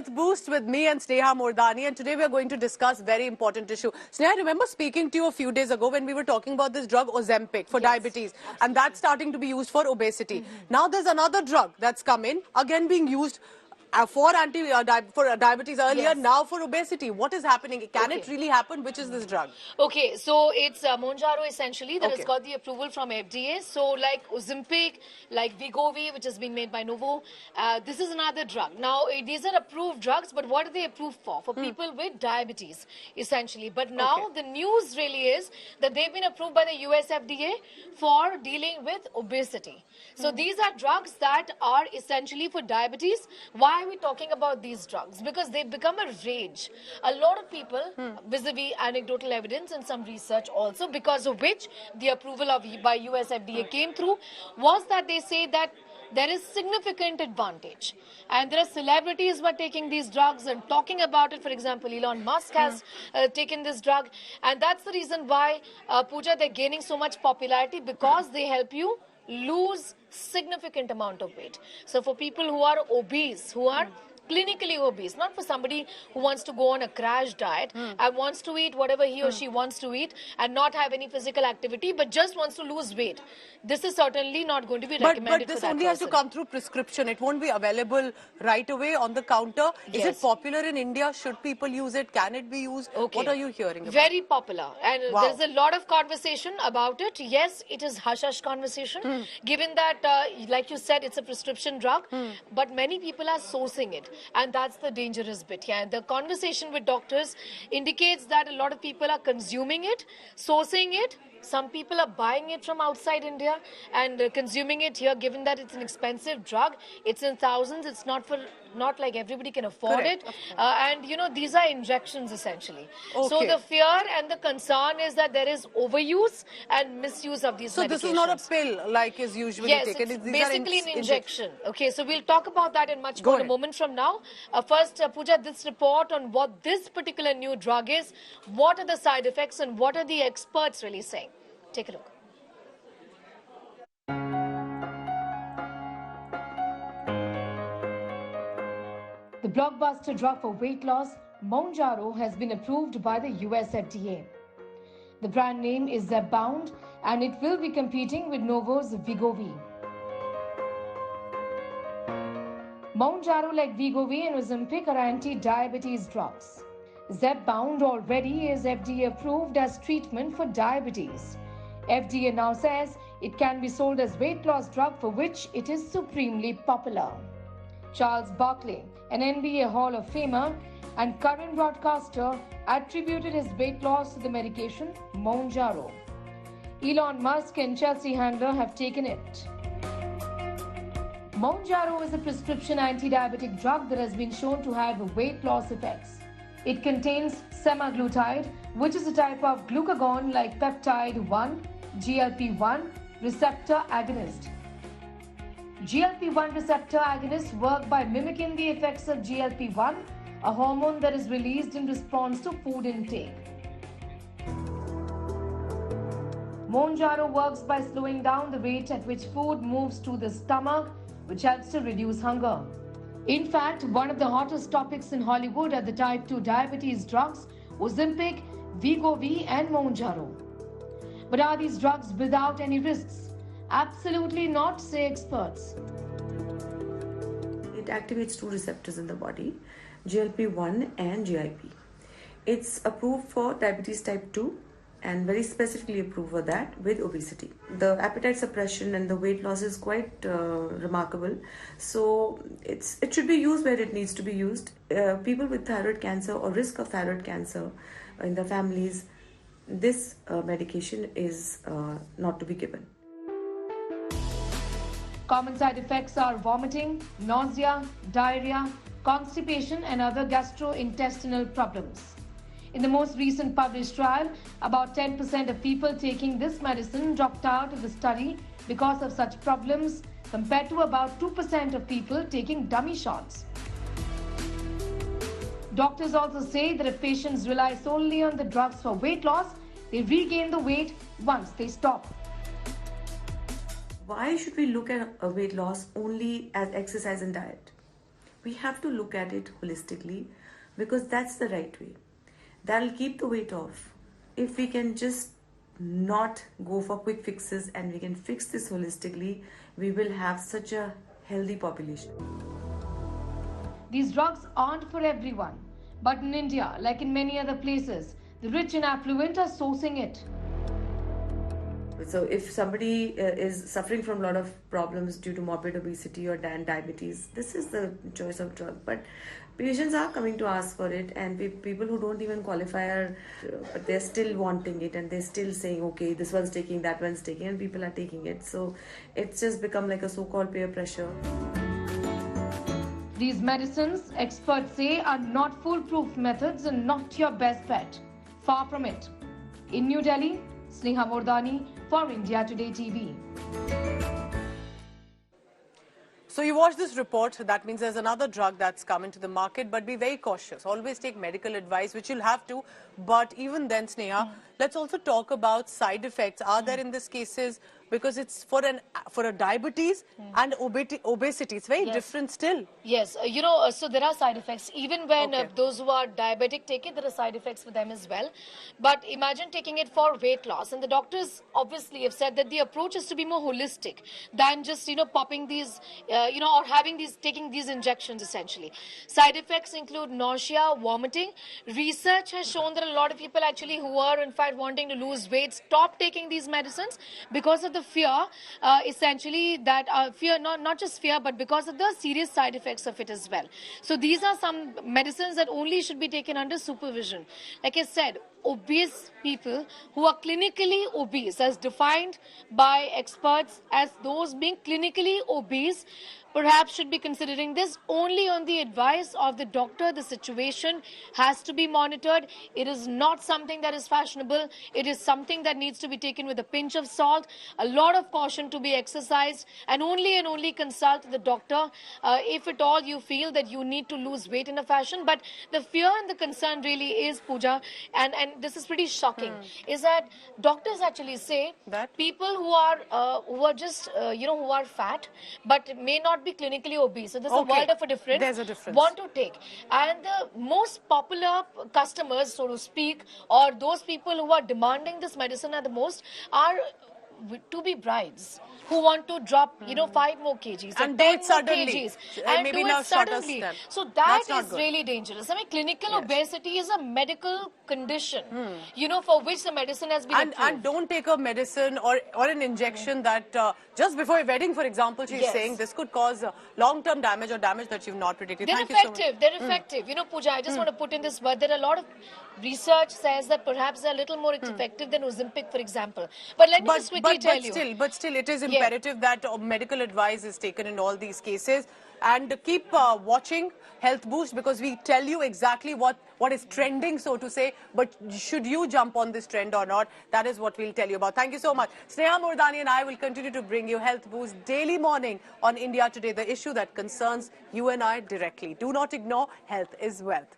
Health Boost with me and Sneha Mordani, and today we are going to discuss very important issue. Sneha, I remember speaking to you a few days ago when we were talking about this drug Ozempic for diabetes, and that's starting to be used for obesity. Now there's another drug that's come in, again being used for diabetes earlier, now for obesity. What is happening? Can it really happen? Which is this drug? Okay, so it's Mounjaro essentially that has got the approval from FDA. So like Ozempic, like Wegovy, which has been made by Novo, this is another drug. Now these are approved drugs, but what are they approved for? For people with diabetes, essentially. But now the news really is that they've been approved by the US FDA for dealing with obesity. So these are drugs that are essentially for diabetes. Why are we talking about these drugs? Because they've become a rage. A lot of people, vis-a-vis anecdotal evidence and some research also, because of which the approval by US FDA came through, was that they say that there is significant advantage. And there are celebrities who are taking these drugs and talking about it. For example, Elon Musk has taken this drug. And that's the reason why, Pooja, they're gaining so much popularity, because they help you lose significant amount of weight. So for people who are obese, who are clinically obese, not for somebody who wants to go on a crash diet and wants to eat whatever he or she wants to eat and not have any physical activity, but just wants to lose weight. This is certainly not going to be recommended. But this only has to come through prescription. It won't be available right away on the counter. Is it popular in India? Should people use it? Can it be used? What are you hearing about? Very popular. And there's a lot of conversation about it. Yes, it is hush-hush conversation. Given that, like you said, it's a prescription drug, but many people are sourcing it. And that's the dangerous bit here. And the conversation with doctors indicates that a lot of people are consuming it, sourcing it. Some people are buying it from outside India and consuming it here, given that it's an expensive drug. It's in thousands. It's not like everybody can afford it. And, you know, these are injections, essentially. So the fear and the concern is that there is overuse and misuse of these medications. So this is not a pill like is usually taken. It's basically an injection. Okay, so we'll talk about that in much more in a moment from now. First, Pooja, this report on what this particular new drug is, what are the side effects and what are the experts really saying? Take a look. The blockbuster drug for weight loss, Mounjaro, has been approved by the US FDA. The brand name is Zepbound and it will be competing with Novo's Wegovy. Mounjaro, like Wegovy and Ozempic, are anti-diabetes drugs. Zepbound already is FDA approved as treatment for diabetes. FDA now says it can be sold as weight loss drug, for which it is supremely popular. Charles Barkley, an NBA Hall of Famer and current broadcaster, attributed his weight loss to the medication Mounjaro. Elon Musk and Chelsea Handler have taken it. Mounjaro is a prescription anti-diabetic drug that has been shown to have weight loss effects. It contains semaglutide, which is a type of glucagon-like peptide-1 GLP-1 receptor agonist. GLP-1 receptor agonists work by mimicking the effects of GLP-1, a hormone that is released in response to food intake. Mounjaro works by slowing down the rate at which food moves to the stomach, which helps to reduce hunger. In fact, one of the hottest topics in Hollywood are the type 2 diabetes drugs, Ozempic, Wegovy and Mounjaro. But are these drugs without any risks? Absolutely not, say experts. It activates two receptors in the body, GLP-1 and GIP. It's approved for diabetes type 2 and very specifically approved for that with obesity. The appetite suppression and the weight loss is quite remarkable. So it should be used where it needs to be used. People with thyroid cancer or risk of thyroid cancer in their families, this medication is not to be given. Common side effects are vomiting, nausea, diarrhea, constipation and other gastrointestinal problems. In the most recent published trial, about 10% of people taking this medicine dropped out of the study because of such problems, compared to about 2% of people taking dummy shots. Doctors also say that if patients rely solely on the drugs for weight loss, they regain the weight once they stop. Why should we look at a weight loss only as exercise and diet? We have to look at it holistically because that's the right way. That'll keep the weight off. If we can just not go for quick fixes and we can fix this holistically, we will have such a healthy population. These drugs aren't for everyone. But in India, like in many other places, the rich and affluent are sourcing it. So if somebody is suffering from a lot of problems due to morbid obesity or diabetes, this is the choice of drug. But patients are coming to ask for it, and people who don't even qualify are, but they're still wanting it, and they're still saying, okay, this one's taking, that one's taking, and people are taking it. So it's just become like a so-called peer pressure. These medicines, experts say, are not foolproof methods and not your best bet. Far from it. In New Delhi, Sneha Mordani for India Today TV. So you watch this report, that means there's another drug that's come into the market, but be very cautious. Always take medical advice, which you'll have to. But even then, Sneha, let's also talk about side effects. Are there in these cases, because it's for a diabetes and obesity, it's very different still. Yes, so there are side effects. Even when those who are diabetic take it, there are side effects for them as well. But imagine taking it for weight loss. And the doctors obviously have said that the approach is to be more holistic than just, popping these, or taking these injections essentially. Side effects include nausea, vomiting. Research has shown that a lot of people actually who are in fact wanting to lose weight stop taking these medicines because of the fear, essentially that fear, not just fear, but because of the serious side effects of it as well. So these are some medicines that only should be taken under supervision. Like I said, obese people who are clinically obese, as defined by experts as those being clinically obese, perhaps should be considering this only on the advice of the doctor. The situation has to be monitored. It is not something that is fashionable. It is something that needs to be taken with a pinch of salt, a lot of caution to be exercised, and only consult the doctor if at all you feel that you need to lose weight in a fashion. But the fear and the concern really is, Pooja, and this is pretty shocking, is that doctors actually say that people who are just, who are fat, but may not be clinically obese. So there's a world of a difference. There's a difference. Want to take. And the most popular customers, so to speak, or those people who are demanding this medicine at the most are to-be brides who want to drop, 5 more kgs and 10 do it more suddenly. kgs and maybe do now it suddenly. So that is really dangerous. I mean, clinical obesity is a medical condition, for which the medicine has been approved. And don't take a medicine or an injection that just before a wedding, for example, she's saying this could cause long-term damage or damage that you've not predicted. They're effective. They're effective. Pooja, I just want to put in this word. There are a lot of research says that perhaps they're a little more effective than Ozempic, for example. But let me just quickly tell you. But still, it is imperative that medical advice is taken in all these cases. And keep watching Health Boost, because we tell you exactly what is trending, so to say. But should you jump on this trend or not, that is what we'll tell you about. Thank you so much. Sneha Mordani and I will continue to bring you Health Boost daily morning on India Today, the issue that concerns you and I directly. Do not ignore, health is wealth.